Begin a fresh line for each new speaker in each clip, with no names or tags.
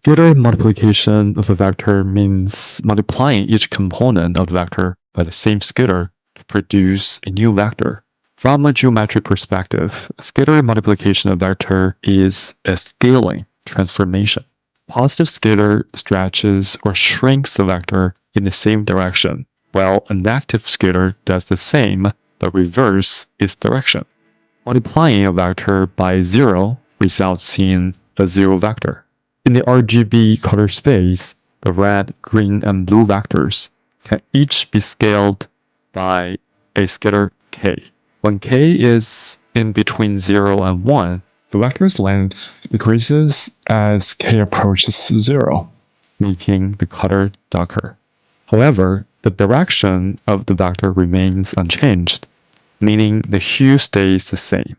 Scalar multiplication of a vector means multiplying each component of the vector by the same scalar to produce a new vector. From a geometric perspective, scalar multiplication of vector is a scaling transformation. Positive scalar stretches or shrinks the vector in the same direction, while a negative scalar does the same but reverses its direction. Multiplying a vector by 0 results in a zero vector. In the RGB color space, the red, green, and blue vectors can each be scaled by a scalar k. When k is in between 0 and 1, the vector's length decreases as k approaches 0, making the color darker. However, the direction of the vector remains unchanged, meaning the hue stays the same.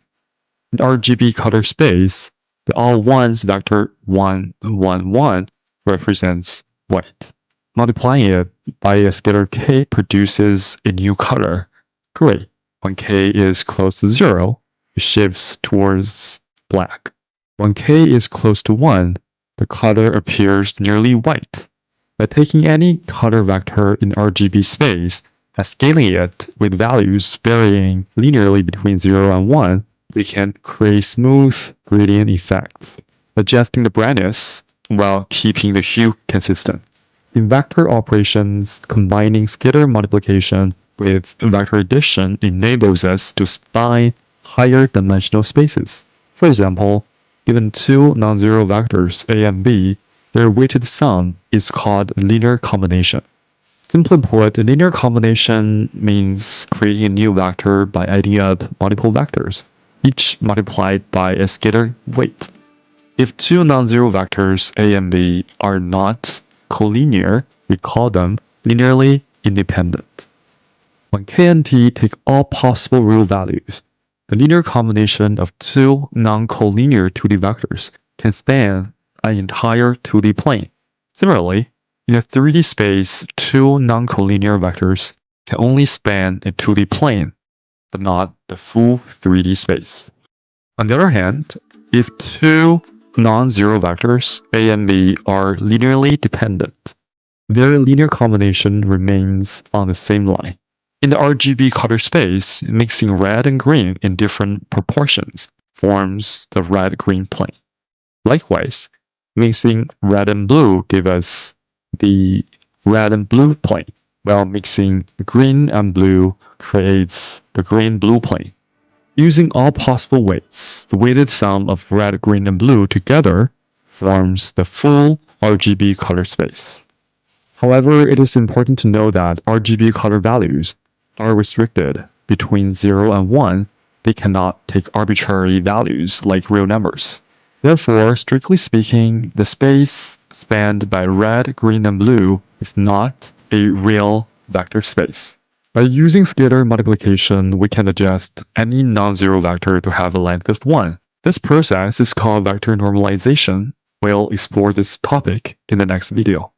In RGB color space, the all ones vector 1, 1, 1 represents white. Multiplying it by a scalar k produces a new color, gray. When k is close to 0, it shifts towards black. When k is close to 1, the color appears nearly white. By taking any color vector in RGB space and scaling it with values varying linearly between 0 and 1, we can create smooth gradient effects, adjusting the brightness while keeping the hue consistent. In vector operations, combining scalar multiplication with vector addition enables us to spine higher dimensional spaces. For example, given two non-zero vectors a and b, their weighted sum is called a linear combination. Simply put, a linear combination means creating a new vector by adding up multiple vectors, each multiplied by a scalar weight. If two non-zero vectors a and b are not collinear, we call them linearly independent. When k and t take all possible real values, the linear combination of two non-collinear 2D vectors can span an entire 2D plane. Similarly, in a 3D space, two non-collinear vectors can only span a 2D plane, but not the full 3D space. On the other hand, if two non-zero vectors a and b are linearly dependent, their linear combination remains on the same line. In the RGB color space, mixing red and green in different proportions forms the red-green plane. Likewise, mixing red and blue gives us the red and blue plane, while mixing green and blue creates the green-blue plane. Using all possible weights, the weighted sum of red, green, and blue together forms the full RGB color space. However, it is important to know that RGB color values are restricted between 0 and 1. They cannot take arbitrary values like real numbers. Therefore, strictly speaking, the space spanned by red, green, and blue is not a real vector space. By using scalar multiplication, we can adjust any non-zero vector to have a length of 1. This process is called vector normalization. We'll explore this topic in the next video.